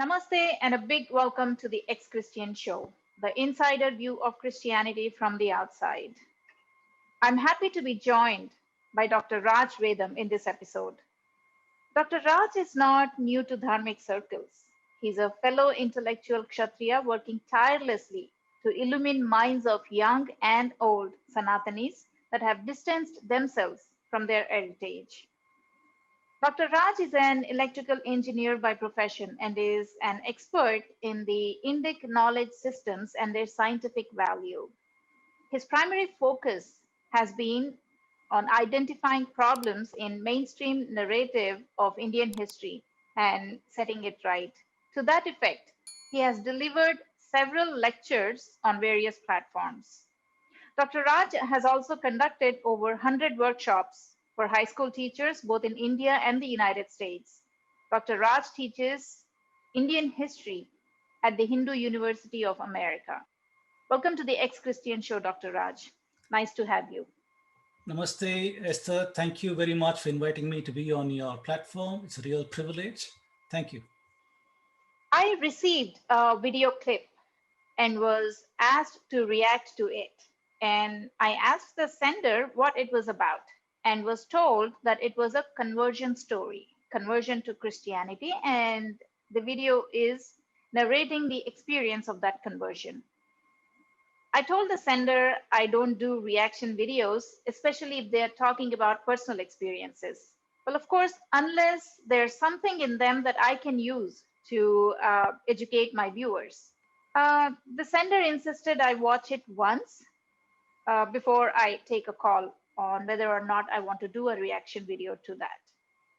Namaste and a big welcome to the Ex Christian Show, the insider view of Christianity from the outside. I'm happy to be joined by Dr. Raj Vedam in this episode. Dr. Raj is not new to dharmic circles. He's a fellow intellectual Kshatriya working tirelessly to illumine minds of young and old Sanatanis that have distanced themselves from their heritage. Dr. Raj is an electrical engineer by profession and is an expert in the Indic knowledge systems and their scientific value. His primary focus has been on identifying problems in mainstream narrative of Indian history and setting it right. To that effect, he has delivered several lectures on various platforms. Dr. Raj has also conducted over 100 workshops for high school teachers both in India and the United States. Dr. Raj teaches Indian history at the Hindu University of America. Welcome to the Ex Christian Show, Dr. Raj. Nice to have you. Namaste, Esther. Thank you very much for inviting me to be on your platform. It's a real privilege. Thank you. I received a video clip and was asked to react to it. And I asked the sender what it was about and was told that it was a conversion story, conversion to Christianity, and the video is narrating the experience of that conversion. I told the sender I don't do reaction videos, especially if they're talking about personal experiences. Well, of course, unless there's something in them that I can use to educate my viewers. The sender insisted I watch it once before I take a call on whether or not I want to do a reaction video to that.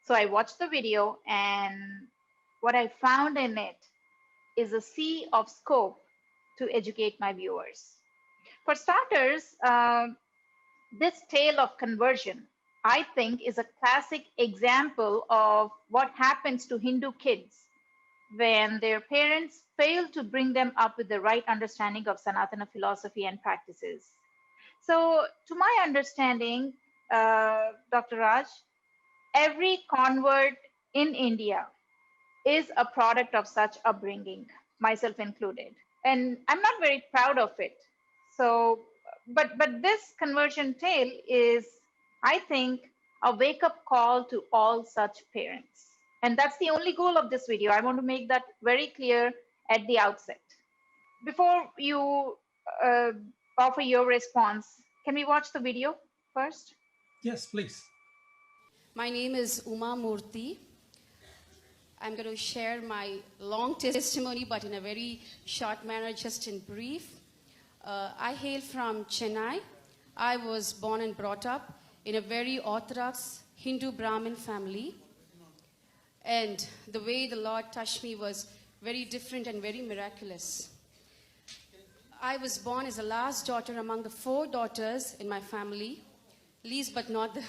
So I watched the video, and what I found in it is a sea of scope to educate my viewers. For starters, this tale of conversion, I think, is a classic example of what happens to Hindu kids when their parents fail to bring them up with the right understanding of Sanatana philosophy and practices. So, to my understanding, Dr. Raj, every convert in India is a product of such upbringing, myself included. And I'm not very proud of it. So, but this conversion tale is, I think, a wake-up call to all such parents. And that's the only goal of this video. I want to make that very clear at the outset. Before you offer your response, can we watch the video first? Yes, please. My name is Uma Murthy. I'm going to share my long testimony, but in a very short manner, just in brief. I hail from Chennai. I was born and brought up in a very orthodox Hindu Brahmin family. And the way the Lord touched me was very different and very miraculous. I was born as the last daughter among the 4 daughters in my family. Least but not the,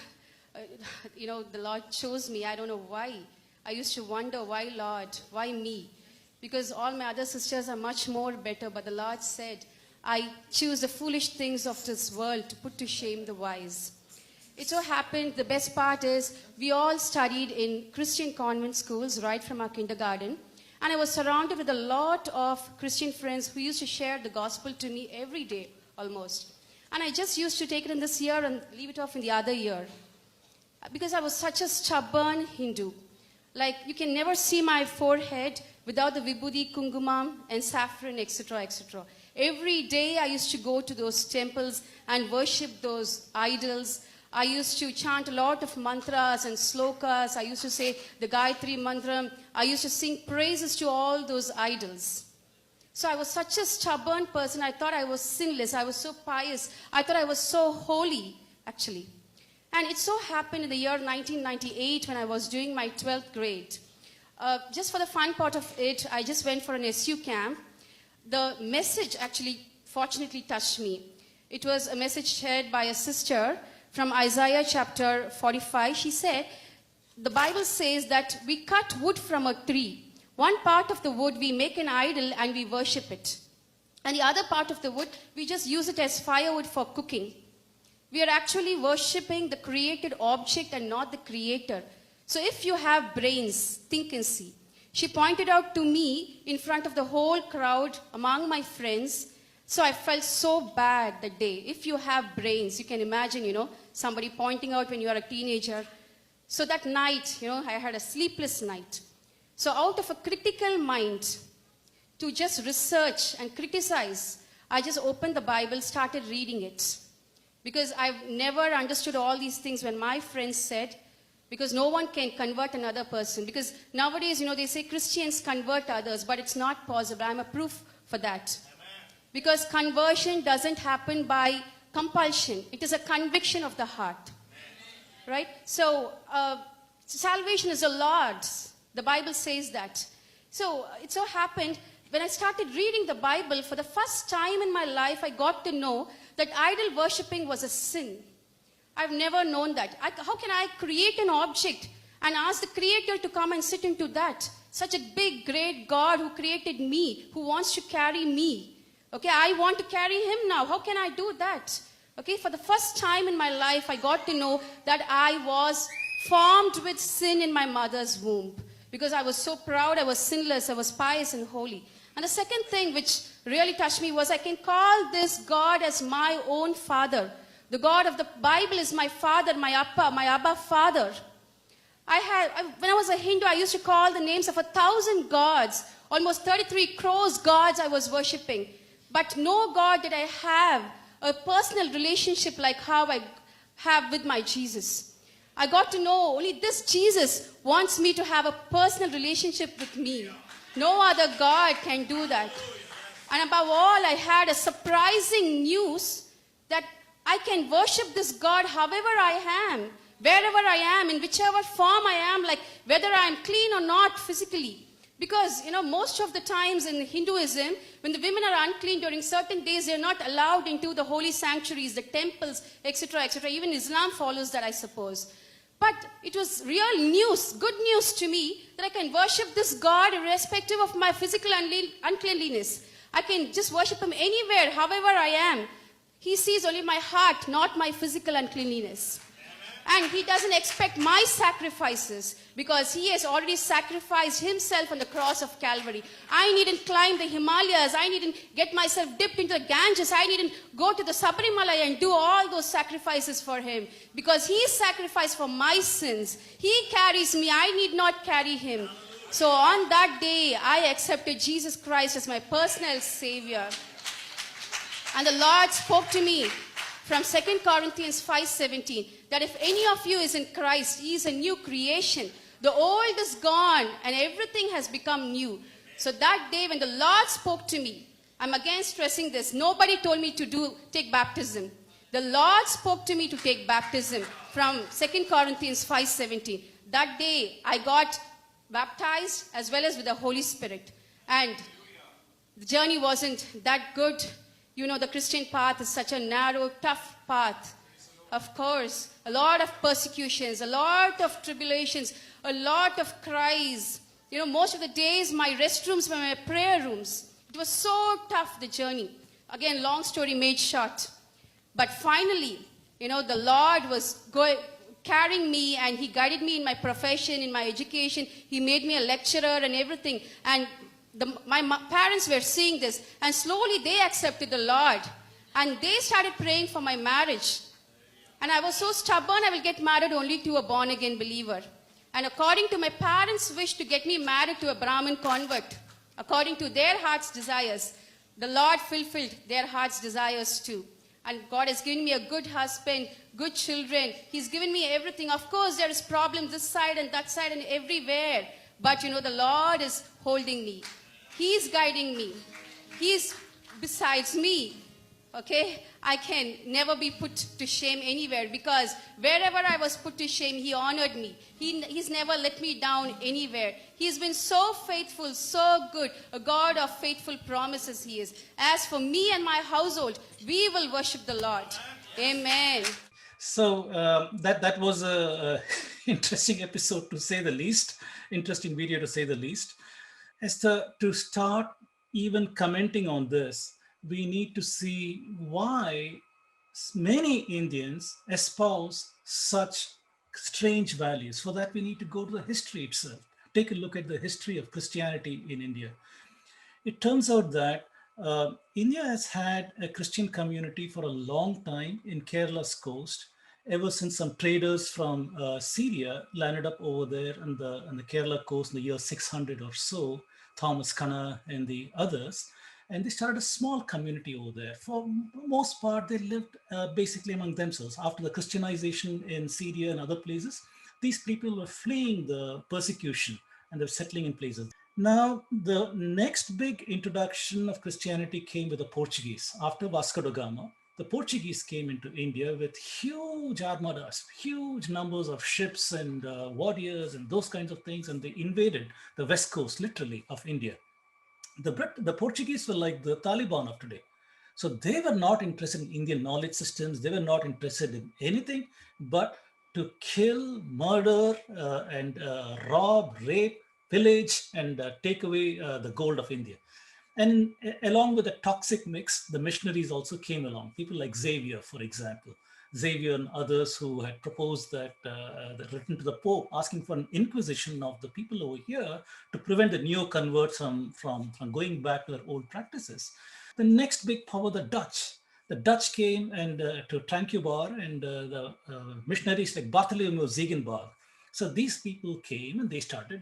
the Lord chose me. I don't know why. I used to wonder, why Lord? Why me? Because all my other sisters are much more better. But the Lord said, I choose the foolish things of this world to put to shame the wise. It so happened, the best part is, we all studied in Christian convent schools right from our kindergarten. And I was surrounded with a lot of Christian friends who used to share the gospel to me every day, almost. And I just used to take it in this year and leave it off in the other year. Because I was such a stubborn Hindu. Like, you can never see my forehead without the vibhuti, kungumam, and saffron, etc., etc. Every day I used to go to those temples and worship those idols. I used to chant a lot of mantras and slokas. I used to say the Gayatri mantra. I used to sing praises to all those idols. So I was such a stubborn person. I thought I was sinless. I was so pious. I thought I was so holy, actually. And it so happened in the year 1998 when I was doing my 12th grade. Just for the fun part of it, I just went for an SU camp. The message actually, fortunately, touched me. It was a message shared by a sister from Isaiah chapter 45. She said, the Bible says that we cut wood from a tree. One part of the wood we make an idol and we worship it. And the other part of the wood, we just use it as firewood for cooking. We are actually worshipping the created object and not the creator. So if you have brains, think and see. She pointed out to me in front of the whole crowd among my friends. So I felt so bad that day. If you have brains, you can imagine, somebody pointing out when you are a teenager. So that night, I had a sleepless night. So out of a critical mind to just research and criticize, I just opened the Bible, started reading it. Because I've never understood all these things when my friends said, because no one can convert another person. Because nowadays, they say Christians convert others, but it's not possible. I'm a proof for that. Because conversion doesn't happen by compulsion. It is a conviction of the heart. Right? So, salvation is the Lord's. The Bible says that. So, it so happened, when I started reading the Bible, for the first time in my life, I got to know that idol worshipping was a sin. I've never known that. How can I create an object and ask the Creator to come and sit into that? Such a big, great God who created me, who wants to carry me. Okay, I want to carry him now. How can I do that? Okay, for the first time in my life, I got to know that I was formed with sin in my mother's womb. Because I was so proud, I was sinless, I was pious and holy. And the second thing which really touched me was I can call this God as my own father. The God of the Bible is my father, my Abba father. When I was a Hindu, I used to call the names of 1,000 gods. Almost 33 crores gods I was worshipping. But no God did I have a personal relationship like how I have with my Jesus. I got to know only this Jesus wants me to have a personal relationship with me. No other God can do that. And above all, I had a surprising news that I can worship this God however I am, wherever I am, in whichever form I am, like whether I am clean or not physically. Because, most of the times in Hinduism, when the women are unclean during certain days, they are not allowed into the holy sanctuaries, the temples, etc., etc. Even Islam follows that, I suppose. But it was real news, good news to me, that I can worship this God irrespective of my physical uncleanliness. I can just worship him anywhere, however I am. He sees only my heart, not my physical uncleanliness. And he doesn't expect my sacrifices because he has already sacrificed himself on the cross of Calvary. I needn't climb the Himalayas. I needn't get myself dipped into the Ganges. I needn't go to the Sabarimala and do all those sacrifices for him because he sacrificed for my sins. He carries me. I need not carry him. So on that day, I accepted Jesus Christ as my personal Savior. And the Lord spoke to me from 2 Corinthians 5:17, that if any of you is in Christ, he is a new creation. The old is gone and everything has become new. So that day when the Lord spoke to me, I'm again stressing this, nobody told me to take baptism. The Lord spoke to me to take baptism from 2 Corinthians 5:17. That day I got baptized as well as with the Holy Spirit. And the journey wasn't that good. The Christian path is such a narrow, tough path. Of course, a lot of persecutions, a lot of tribulations, a lot of cries. Most of the days my restrooms were my prayer rooms. It was so tough, the journey. Again, long story made short. But finally, the Lord was carrying me and he guided me in my profession, in my education. He made me a lecturer and everything. And my parents were seeing this, and slowly they accepted the Lord, and they started praying for my marriage. And I was so stubborn, I will get married only to a born-again believer. And according to my parents' wish to get me married to a Brahmin convert, according to their heart's desires, the Lord fulfilled their heart's desires too. And God has given me a good husband, good children. He's given me everything. Of course, there is problems this side and that side and everywhere. But the Lord is holding me. He's guiding me. He's besides me. Okay? I can never be put to shame anywhere because wherever I was put to shame, he honored me. He's never let me down anywhere. He's been so faithful, so good. A God of faithful promises he is. As for me and my household, we will worship the Lord. Amen. So that was a interesting episode to say the least. Interesting video to say the least. Esther, to start even commenting on this, we need to see why many Indians espouse such strange values. For that, we need to go to the history itself. take a look at the history of Christianity in India. It turns out that India has had a Christian community for a long time in Kerala's coast, ever since some traders from Syria landed up over there on the Kerala coast in the year 600 or so, Thomas Kanna and the others. And they started a small community over there. For the most part, they lived basically among themselves. After the Christianization in Syria and other places, these people were fleeing the persecution and they were settling in places. Now, the next big introduction of Christianity came with the Portuguese. After Vasco da Gama, the Portuguese came into India with huge armadas, huge numbers of ships and warriors and those kinds of things, and they invaded the west coast, literally, of India. The Portuguese were like the Taliban of today. So they were not interested in Indian knowledge systems. They were not interested in anything but to kill, murder, and rob, rape, pillage, and take away the gold of India. And along with the toxic mix, the missionaries also came along. People like Xavier, for example. Xavier and others who had proposed that written to the Pope asking for an inquisition of the people over here to prevent the neo converts from going back to their old practices. The next big power, the Dutch. The Dutch came and to Tranquebar and the missionaries like Bartholomew Ziegenbalg. So these people came and they started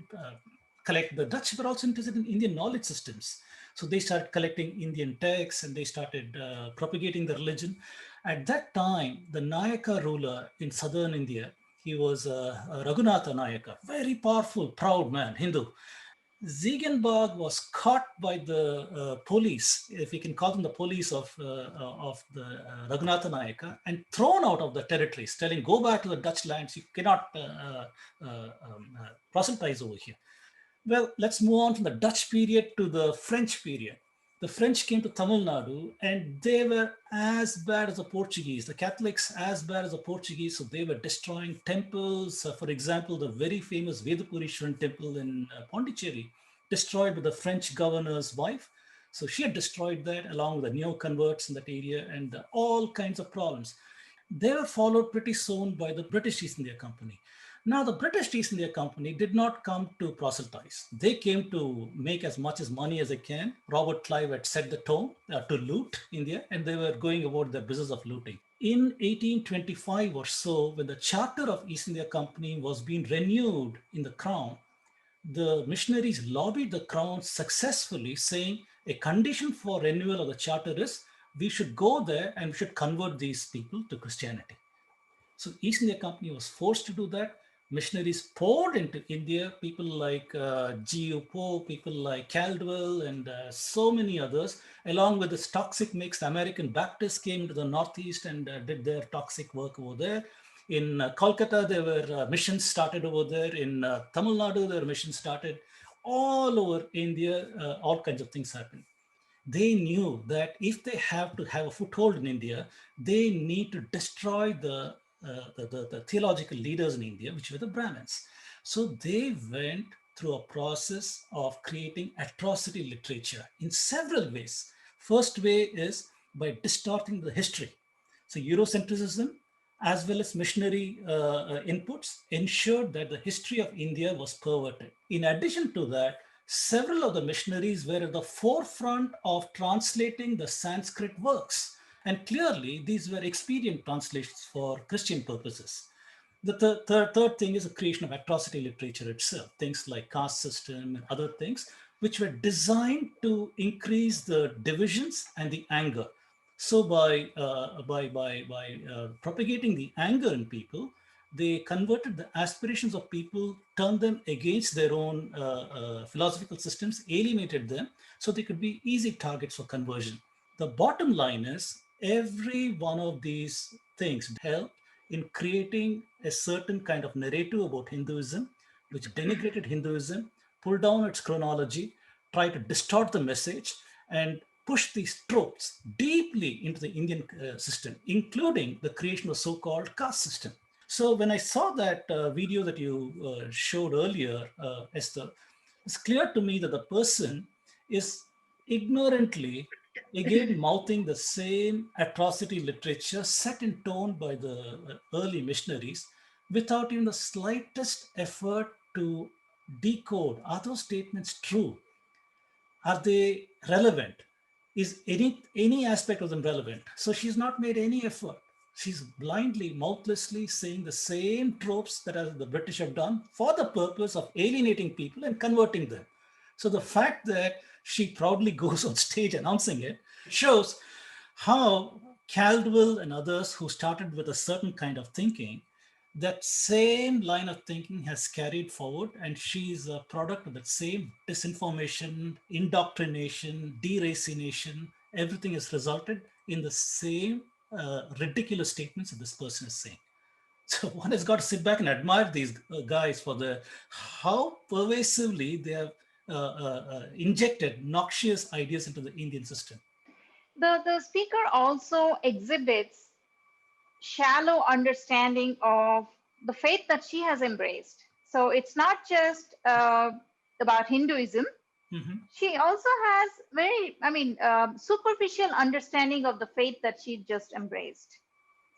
collect. The Dutch were also interested in Indian knowledge systems. So they started collecting Indian texts and they started propagating the religion. At that time, the Nayaka ruler in southern India, he was Raghunatha Nayaka, very powerful, proud man, Hindu. Ziegenberg was caught by the police, if we can call them the police of the Raghunatha Nayaka, and thrown out of the territories, telling, go back to the Dutch lands, you cannot proselytize over here. Well, let's move on from the Dutch period to the French period. The French came to Tamil Nadu and they were as bad as the Portuguese, the Catholics as bad as the Portuguese. So they were destroying temples. For example, the very famous Vedapurishwaran temple in Pondicherry, destroyed by the French governor's wife. So she had destroyed that along with the neo converts in that area and all kinds of problems. They were followed pretty soon by the British East India Company. Now, the British East India Company did not come to proselytize. They came to make as much as money as they can. Robert Clive had set the tone to loot India, and they were going about their business of looting. In 1825 or so, when the charter of East India Company was being renewed in the Crown, the missionaries lobbied the Crown successfully, saying a condition for renewal of the charter is we should go there and we should convert these people to Christianity. So East India Company was forced to do that. Missionaries poured into India, people like G.U. Pope, people like Caldwell, and so many others. Along with this toxic mix, the American Baptists came into the Northeast and did their toxic work over there. In Kolkata, there were missions started over there. In Tamil Nadu, there were missions started. All over India, all kinds of things happened. They knew that if they have to have a foothold in India, they need to destroy the theological leaders in India, which were the Brahmins. So they went through a process of creating atrocity literature in several ways. First way is by distorting the history. So Eurocentrism as well as missionary inputs ensured that the history of India was perverted. In addition to that, several of the missionaries were at the forefront of translating the Sanskrit works. And clearly, these were expedient translations for Christian purposes. The third thing is the creation of atrocity literature itself, things like caste system and other things, which were designed to increase the divisions and the anger. So by propagating the anger in people, they converted the aspirations of people, turned them against their own philosophical systems, alienated them, so they could be easy targets for conversion. The bottom line is every one of these things helped in creating a certain kind of narrative about Hinduism, which denigrated Hinduism, pulled down its chronology, tried to distort the message, and push these tropes deeply into the Indian system, including the creation of so-called caste system. So when I saw that video that you showed earlier, Esther, it's clear to me that the person is ignorantly again mouthing the same atrocity literature set in tone by the early missionaries without even the slightest effort to decode, are those statements true? Are they relevant? Is any aspect of them relevant? So she's not made any effort. She's blindly, mouthlessly saying the same tropes that the British have done for the purpose of alienating people and converting them. So the fact that she proudly goes on stage announcing it shows how Caldwell and others who started with a certain kind of thinking, that same line of thinking has carried forward, and she is a product of that same disinformation, indoctrination, deracination. Everything has resulted in the same ridiculous statements that this person is saying. So one has got to sit back and admire these guys for the how pervasively they have injected noxious ideas into the Indian system. The speaker also exhibits shallow understanding of the faith that she has embraced. So it's not just about Hinduism. Mhm. She also has very, superficial understanding of the faith that she just embraced.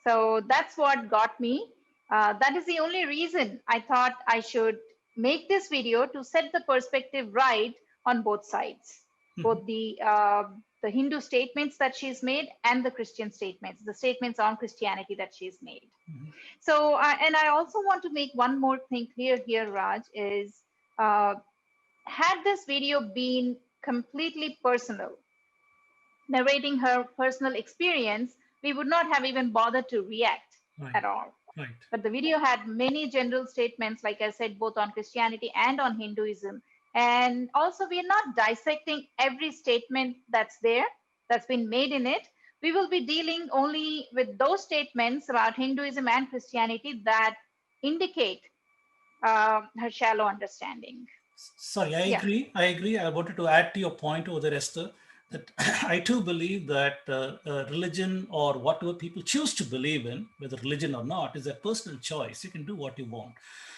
So that's what got me. That is the only reason I thought I should make this video, to set the perspective right on both sides, Mhm. both the Hindu statements that she's made and the Christian statements, the statements on Christianity that she's made. Mhm. So, and I also want to make one more thing clear here, Raj, is uh, had this video been completely personal, narrating her personal experience, we would not have even bothered to react Right, at all. right. But the video had many general statements, like I said, both on Christianity and on Hinduism. And also, we are not dissecting every statement that's there, that's been made in it. We will be dealing only with those statements about Hinduism and Christianity that indicate her shallow understanding. Sorry, I Yeah, agree. I agree. I wanted to add to your point over there, Esther, that I too believe that religion, or whatever people choose to believe in, whether religion or not, is a personal choice. You can do what you want.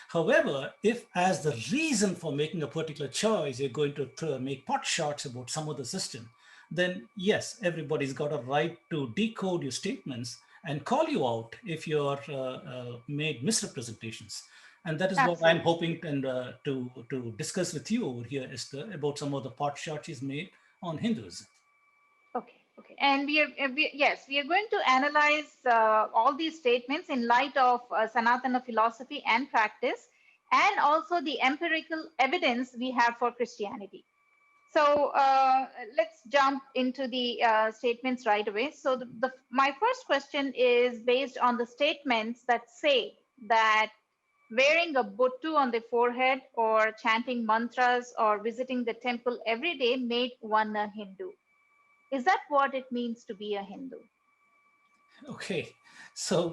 However, if as the reason for making a particular choice, you're going to make pot shots about some other system, then yes, everybody's got a right to decode your statements and call you out if you're made misrepresentations. And that is what I'm absolutely. hoping and to discuss with you over here, Esther, about some of the pot shots he's made on Hinduism. Okay, okay. And yes, we are going to analyze all these statements in light of Sanatana philosophy and practice, and also the empirical evidence we have for Christianity. So let's jump into the statements right away. So my first question is based on the statements that say that wearing a bottu on the forehead, or chanting mantras, or visiting the temple every day made one a Hindu. Is that what it means to be a Hindu? Okay, so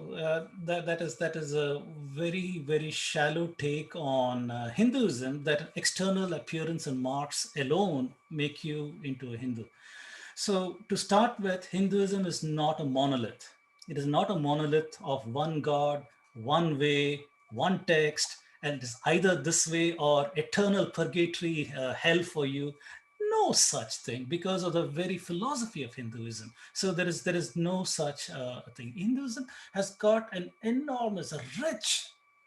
that is a very shallow take on Hinduism, that external appearance and marks alone make you into a Hindu. So to start with, Hinduism is not a monolith. It is not a monolith of one God, one way, one text, and it is either this way or eternal purgatory, hell for you. No such thing, because of the very philosophy of Hinduism. So there is no such thing. Hinduism has got an enormous, a rich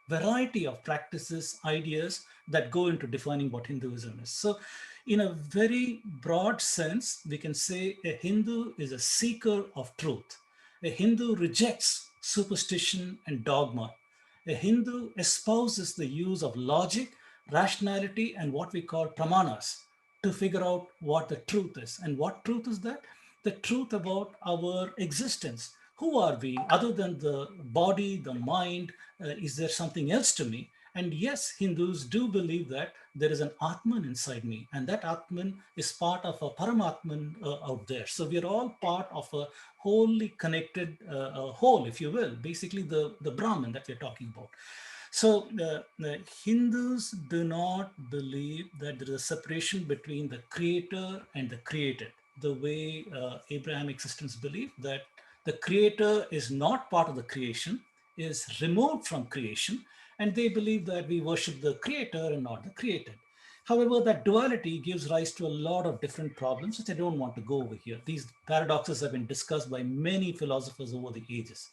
variety of practices, ideas that go into defining what Hinduism is. So in a very broad sense, we can say a Hindu is a seeker of truth. A Hindu rejects superstition and dogma. A Hindu espouses the use of logic, rationality, and what we call pramanas to figure out what the truth is. And what truth is that? The truth about our existence. Who are we other than the body, the mind? Is there something else to me? And yes, Hindus do believe that there is an Atman inside me, and that Atman is part of a Paramatman out there. So we are all part of a wholly connected whole, if you will, basically the Brahman that we're talking about. So the Hindus do not believe that there is a separation between the creator and the created, the way Abrahamic systems believe that the creator is not part of the creation, is removed from creation, and they believe that we worship the creator and not the created. However, that duality gives rise to a lot of different problems, which I don't want to go over here. These paradoxes have been discussed by many philosophers over the ages.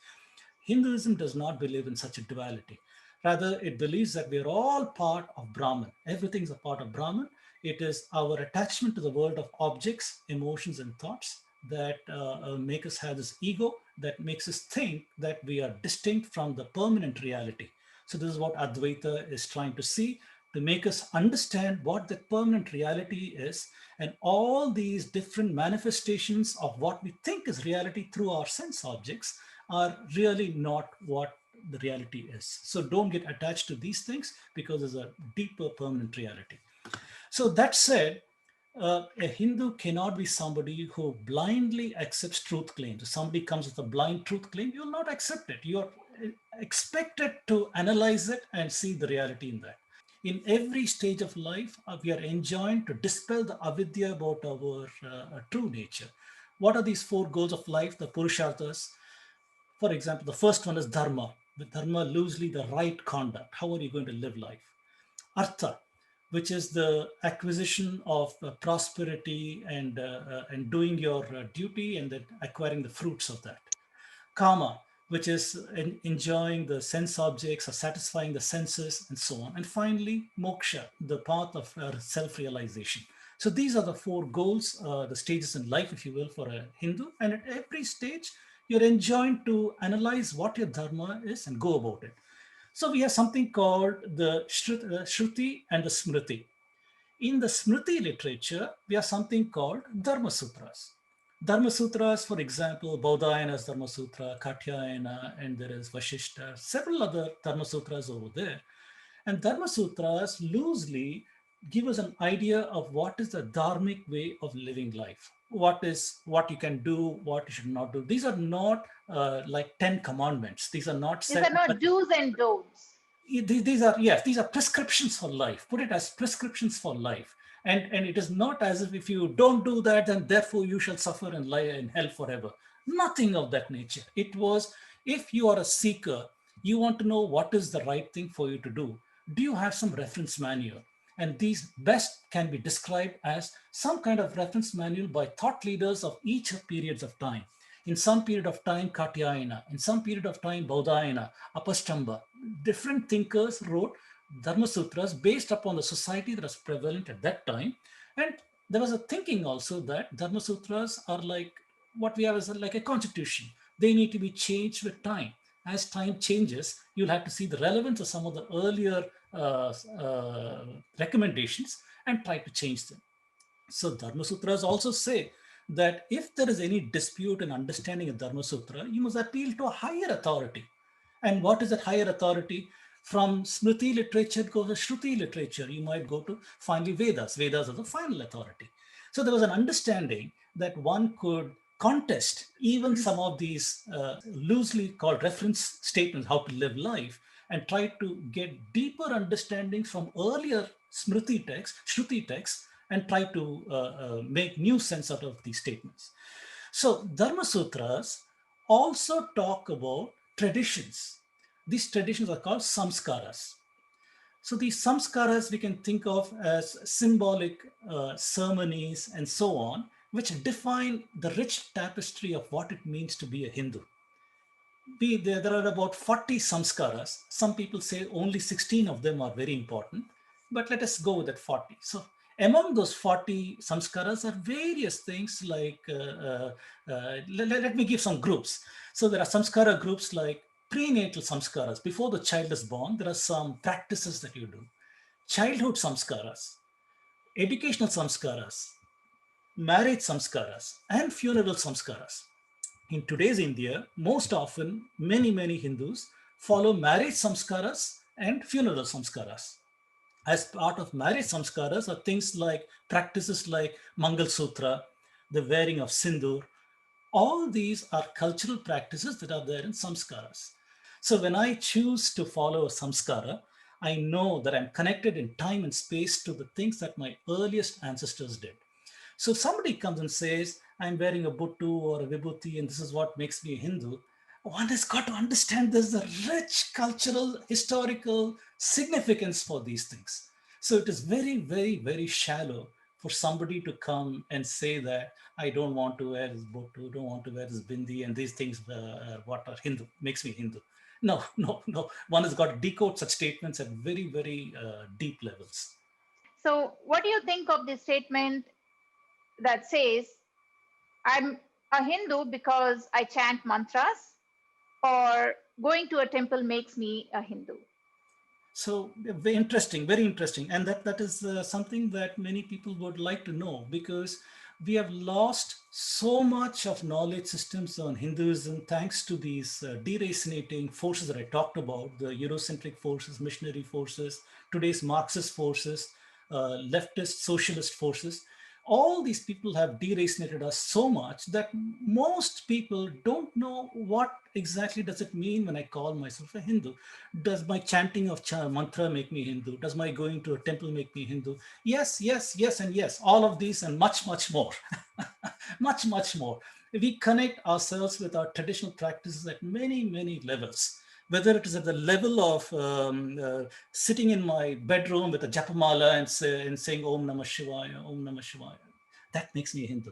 Hinduism does not believe in such a duality. Rather, it believes that we are all part of Brahman. Everything's a part of Brahman. It is our attachment to the world of objects, emotions, and thoughts that make us have this ego that makes us think that we are distinct from the permanent reality. So, this is what Advaita is trying to see, to make us understand what the permanent reality is, and all these different manifestations of what we think is reality through our sense objects are really not what the reality is. So don't get attached to these things, because there's a deeper permanent reality. So that said, a Hindu cannot be somebody who blindly accepts truth claims. If somebody comes with a blind truth claim, you will not accept it. You are expected to analyze it and see the reality in that. In every stage of life, we are enjoined to dispel the avidya about our true nature. What are these four goals of life, the purusharthas? For example, the first one is dharma. With dharma, loosely the right conduct. How are you going to live life? Artha, which is the acquisition of prosperity and doing your duty and then acquiring the fruits of that. Kama, which is enjoying the sense objects or satisfying the senses and so on. And finally, moksha, the path of self-realization. So these are the four goals, the stages in life, if you will, for a Hindu. And at every stage, you're enjoined to analyze what your dharma is and go about it. So we have something called the Shruti and the Smriti. In the Smriti literature, we have something called Dharma Sutras. Dharma Sutras, for example, Baudhayana's Dharma Sutra, Katyayana, and there is Vashishta, several other Dharma Sutras over there. And Dharma Sutras loosely give us an idea of what is the dharmic way of living life. What you can do, what you should not do. These are not like 10 commandments. These are not These set. are not do's and don'ts. These are prescriptions for life. Put it as prescriptions for life. And it is not as if you don't do that, then therefore you shall suffer and lie in hell forever. Nothing of that nature. It was, if you are a seeker, you want to know what is the right thing for you to do you have some reference manual? And these best can be described as some kind of reference manual by thought leaders of each periods of time. In some period of time, Katyayana. In some period of time, Baudhayana, Apastamba. Different thinkers wrote Dharma Sutras based upon the society that was prevalent at that time. And there was a thinking also that Dharma Sutras are like what we have as like a constitution. They need to be changed with time. As time changes, you'll have to see the relevance of some of the earlier recommendations and try to change them. So Dharma Sutras also say that if there is any dispute in understanding a Dharma Sutra, you must appeal to a higher authority. And what is that higher authority? From Smriti literature, go to Shruti literature. You might go to finally Vedas. Vedas are the final authority. So there was an understanding that one could contest even some of these loosely called reference statements, how to live life, and try to get deeper understandings from earlier Smriti texts, Shruti texts, and try to make new sense out of these statements. So Dharma Sutras also talk about traditions. These traditions are called samskaras. So these samskaras we can think of as symbolic ceremonies and so on, which define the rich tapestry of what it means to be a Hindu. There are about 40 samskaras. Some people say only 16 of them are very important, but let us go with that 40. So among those 40 samskaras are various things like, let me give some groups. So there are samskara groups like prenatal samskaras. Before the child is born, there are some practices that you do. Childhood samskaras, educational samskaras, marriage samskaras, and funeral samskaras. In today's India, most often, many Hindus follow marriage samskaras and funeral samskaras. As part of marriage samskaras are things like practices like Mangal Sutra, the wearing of sindoor. All these are cultural practices that are there in samskaras. So when I choose to follow a samskara, I know that I'm connected in time and space to the things that my earliest ancestors did. So if somebody comes and says, I'm wearing a buttu or a vibhuti and this is what makes me a Hindu, one has got to understand there's a rich cultural, historical significance for these things. So it is very shallow for somebody to come and say that I don't want to wear this buttu, don't want to wear this bindi, and these things are what are Hindu, makes me Hindu. No, no, no. One has got to decode such statements at very, very deep levels. So, what do you think of the statement that says, I'm a Hindu because I chant mantras, or going to a temple makes me a Hindu? So very interesting, very interesting, and that is something that many people would like to know, because we have lost so much of knowledge systems on Hinduism thanks to these deracinating forces that I talked about, the Eurocentric forces, missionary forces, today's Marxist forces, leftist socialist forces. All these people have deracinated us so much that most people don't know what exactly does it mean when I call myself a Hindu. Does my chanting of mantra make me Hindu? Does my going to a temple make me Hindu? Yes, yes, yes, and yes. All of these and much, much more. Much, much more. We connect ourselves with our traditional practices at many, many levels. Whether it is at the level of sitting in my bedroom with a japamala and saying Om Namah Shivaya, Om Namah Shivaya, that makes me a Hindu.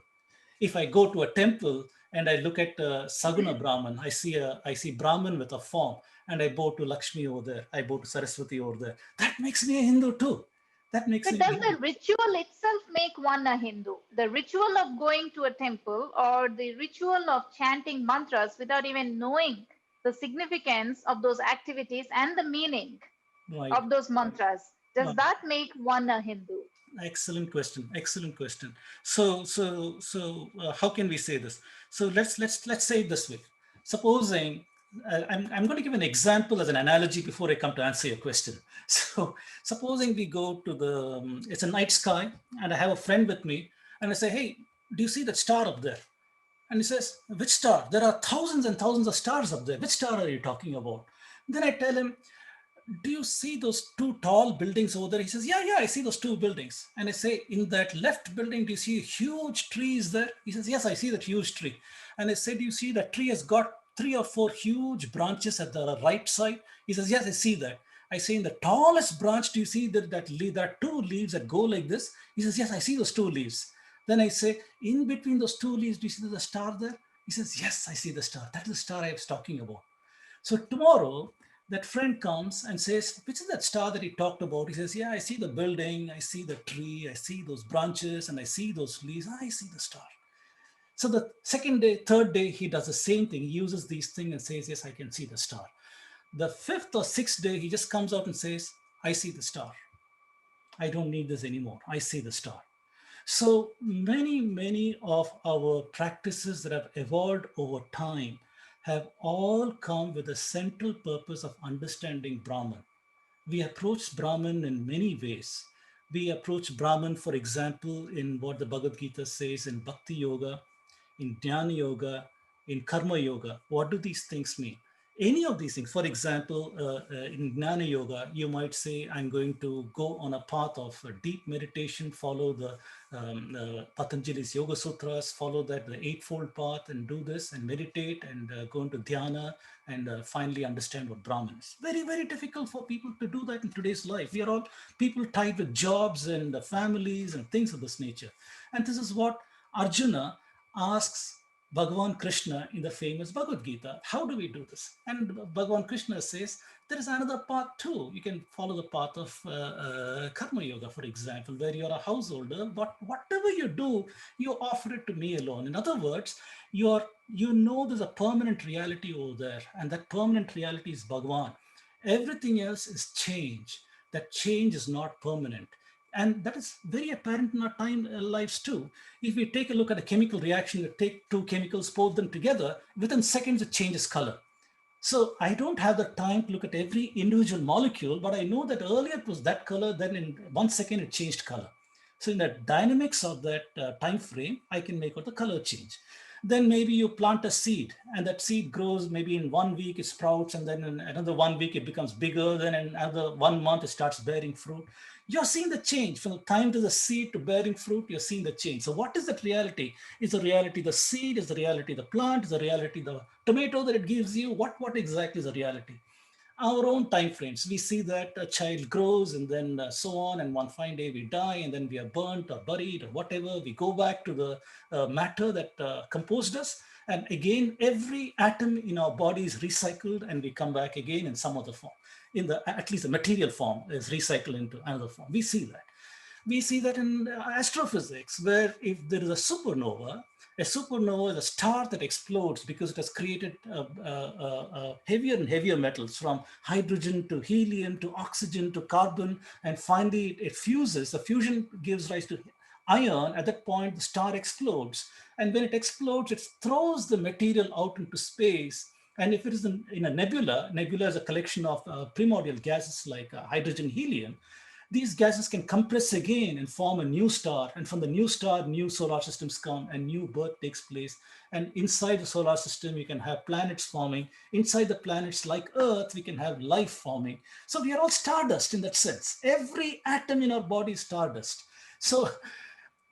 If I go to a temple and I look at Saguna Brahman, I see Brahman with a form, and I bow to Lakshmi over there, I bow to Saraswati over there. That makes me a Hindu too. That makes But me a does Hindu. the ritual itself make one a Hindu? The ritual of going to a temple or the ritual of chanting mantras without even knowing the significance of those activities and the meaning Right. of those mantras, does Right. that make one a Hindu? Excellent question. Excellent question. So, how can we say this? So let's say it this way. Supposing I'm going to give an example as an analogy before I come to answer your question. So, supposing we go to it's a night sky, and I have a friend with me, and I say, "Hey, do you see that star up there?" And he says, "Which star? There are thousands and thousands of stars up there. Which star are you talking about?" Then I tell him, "Do you see those two tall buildings over there?" He says, "Yeah, yeah, I see those two buildings." And I say, "In that left building, do you see a huge tree is there?" He says, "Yes, I see that huge tree." And I say, "Do you see that tree has got three or four huge branches at the right side?" He says, "Yes, I see that." I say, "In the tallest branch, do you see there are two leaves that go like this?" He says, "Yes, I see those two leaves." Then I say, "In between those two leaves, do you see the star there?" He says, "Yes, I see the star. That is the star I was talking about." So tomorrow, that friend comes and says, "Which is that star that he talked about?" He says, "Yeah, I see the building, I see the tree, I see those branches, and I see those leaves. I see the star." So the second day, third day, he does the same thing. He uses these things and says, "Yes, I can see the star." The fifth or sixth day, he just comes out and says, "I see the star. I don't need this anymore. I see the star." So many, many of our practices that have evolved over time have all come with a central purpose of understanding Brahman. We approach Brahman in many ways. We approach Brahman, for example, in what the Bhagavad Gita says in Bhakti Yoga, in Jnana Yoga, in Karma Yoga. What do these things mean? Any of these things, for example, in Jnana Yoga, you might say, "I'm going to go on a path of deep meditation, follow the Patanjali's Yoga Sutras, follow the Eightfold Path, and do this and meditate and go into dhyana and finally understand what Brahman is." Very, very difficult for people to do that in today's life. We are all people tied with jobs and families and things of this nature. And this is what Arjuna asks Bhagavan Krishna in the famous Bhagavad Gita. How do we do this? And Bhagavan Krishna says, there is another path too. You can follow the path of Karma Yoga, for example, where you're a householder, but whatever you do, you offer it to me alone. In other words, you know there's a permanent reality over there, and that permanent reality is Bhagavan. Everything else is change. That change is not permanent. And that is very apparent in our time lives too. If we take a look at a chemical reaction, we take two chemicals, pour them together, within seconds it changes color. So I don't have the time to look at every individual molecule, but I know that earlier it was that color, then in 1 second it changed color. So in the dynamics of that time frame, I can make out the color change. Then maybe you plant a seed, and that seed grows. Maybe in 1 week it sprouts, and then in another 1 week it becomes bigger. Then in another 1 month it starts bearing fruit. You're seeing the change from the time to the seed to bearing fruit. You're seeing the change. So what is that reality? Is the reality the seed? Is the reality the plant? Is the reality the tomato that it gives you? What exactly is the reality? Our own time frames, we see that a child grows, and then so on, and one fine day we die, and then we are burnt or buried or whatever. We go back to the matter that composed us, And again, every atom in our body is recycled and we come back again in some other form. At least the material form is recycled into another form. We see that. We see that in astrophysics, where if there is a supernova is a star that explodes because it has created heavier and heavier metals, from hydrogen to helium to oxygen to carbon, and finally it fuses. The fusion gives rise to iron. At that point, the star explodes. And when it explodes, it throws the material out into space. And if it is in a nebula is a collection of primordial gases like hydrogen, helium. These gases can compress again and form a new star. And from the new star, new solar systems come and new birth takes place. And inside the solar system, you can have planets forming. Inside the planets like Earth, we can have life forming. So we are all stardust in that sense. Every atom in our body is stardust. So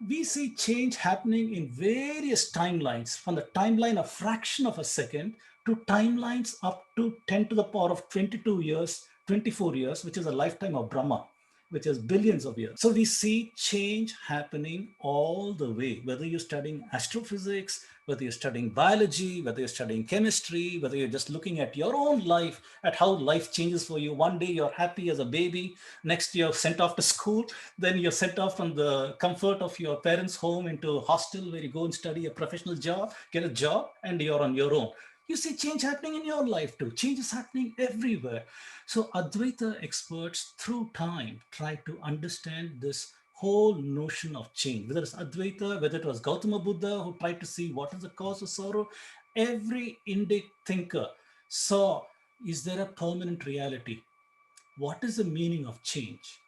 we see change happening in various timelines, from the timeline a fraction of a second to timelines up to 10 to the power of 22 years, 24 years, which is a lifetime of Brahma, which is billions of years. So we see change happening all the way, whether you're studying astrophysics, whether you're studying biology, whether you're studying chemistry, whether you're just looking at your own life, at how life changes for you. One day you're happy as a baby, next you're sent off to school, then you're sent off from the comfort of your parents' home into a hostel where you go and study a professional job, get a job, and you're on your own. You see change happening in your life too. Change is happening everywhere. So Advaita experts through time try to understand this whole notion of change, whether it's Advaita, whether it was Gautama Buddha who tried to see what is the cause of sorrow. Every Indic thinker saw, is there a permanent reality? What is the meaning of change?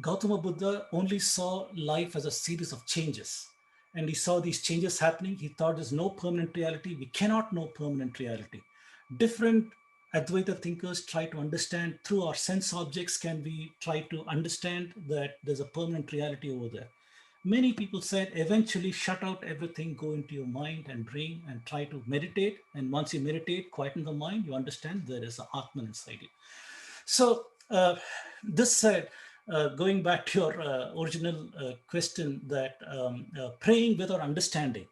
Gautama Buddha only saw life as a series of changes. And he saw these changes happening. He thought there's no permanent reality. We cannot know permanent reality. Different Advaita thinkers try to understand through our sense objects, can we try to understand that there's a permanent reality over there. Many people said eventually shut out everything, go into your mind and brain and try to meditate. And once you meditate, quieten the mind, you understand there is an Atman inside you. So this said, going back to your original question, that praying without understanding,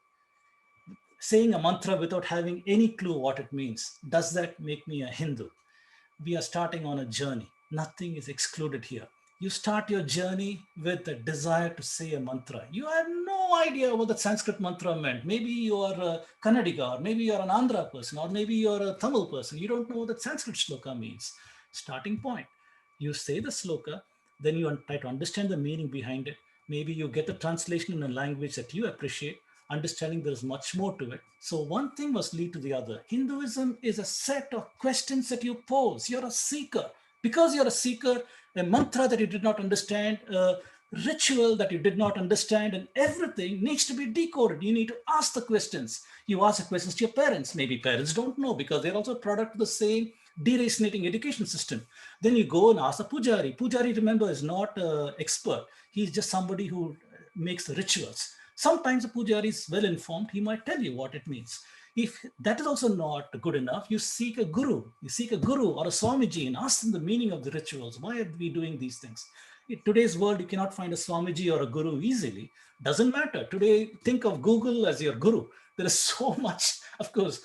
saying a mantra without having any clue what it means, does that make me a Hindu? We are starting on a journey. Nothing is excluded here. You start your journey with the desire to say a mantra. You have no idea what the Sanskrit mantra meant. Maybe you are a Kannadiga, or maybe you're an Andhra person, or maybe you're a Tamil person. You don't know what the Sanskrit shloka means. Starting point. You say the sloka, then you try to understand the meaning behind it. Maybe you get the translation in a language that you appreciate, understanding there's much more to it. So one thing must lead to the other. Hinduism is a set of questions that you pose. You're a seeker. Because you're a seeker, a mantra that you did not understand, a ritual that you did not understand, and everything needs to be decoded. You need to ask the questions. You ask the questions to your parents. Maybe parents don't know because they're also a product of the same deracinating education system. Then you go and ask a pujari. Pujari, remember, is not an expert. He's just somebody who makes the rituals. Sometimes a pujari is well informed. He might tell you what it means. If that is also not good enough, you seek a guru. You seek a guru or a Swamiji and ask them the meaning of the rituals. Why are we doing these things? In today's world, you cannot find a Swamiji or a guru easily. Doesn't matter. Today, think of Google as your guru. There is so much, of course,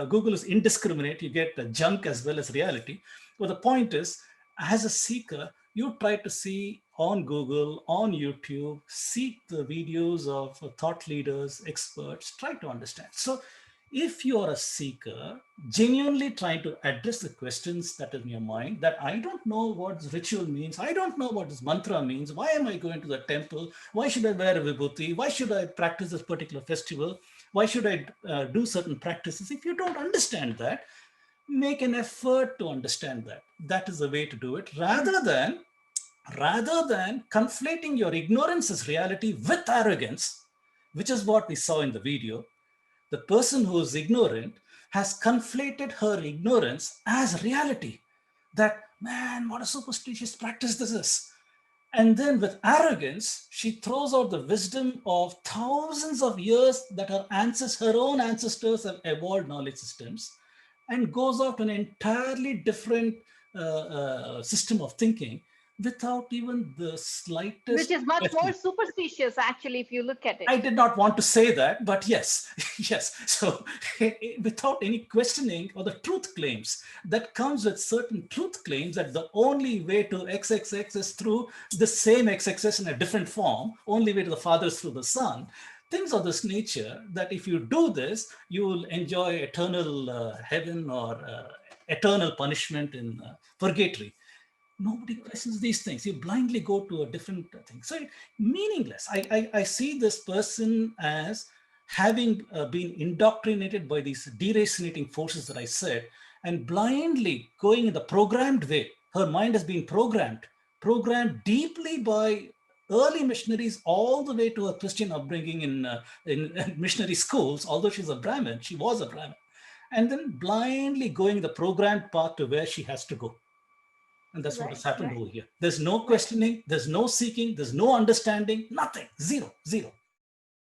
Google is indiscriminate. You get junk as well as reality. But the point is, as a seeker, you try to see on Google, on YouTube, seek the videos of thought leaders, experts, try to understand. So if you are a seeker, genuinely trying to address the questions that are in your mind, that I don't know what this ritual means, I don't know what this mantra means, why am I going to the temple, why should I wear a vibhuti, why should I practice this particular festival, why should I do certain practices? If you don't understand that, make an effort to understand that. That is the way to do it, rather than conflating your ignorance as reality with arrogance, which is what we saw in the video. The person who is ignorant has conflated her ignorance as reality. That, man, what a superstitious practice this is. And then with arrogance, she throws out the wisdom of thousands of years that her own ancestors have evolved knowledge systems, and goes off to an entirely different system of thinking without even the Which slightest is much more question. superstitious, actually, if you look at it. I did not want to say that, but yes, yes. So without any questioning or the truth claims that comes with certain truth claims that the only way to XXX is through the same XXX in a different form, only way to the Father is through the Son. Things of this nature that if you do this, you will enjoy eternal heaven or eternal punishment in purgatory. Nobody questions these things. You blindly go to a different thing. So meaningless. I see this person as having been indoctrinated by these deracinating forces that I said, and blindly going in the programmed way. Her mind has been programmed deeply by early missionaries all the way to her Christian upbringing in missionary schools. Although she's a Brahmin, she was a Brahmin, and then blindly going the programmed path to where she has to go. And that's what has Right, happened right, over here. There's no right. questioning, there's no seeking, there's no understanding, nothing, zero, zero.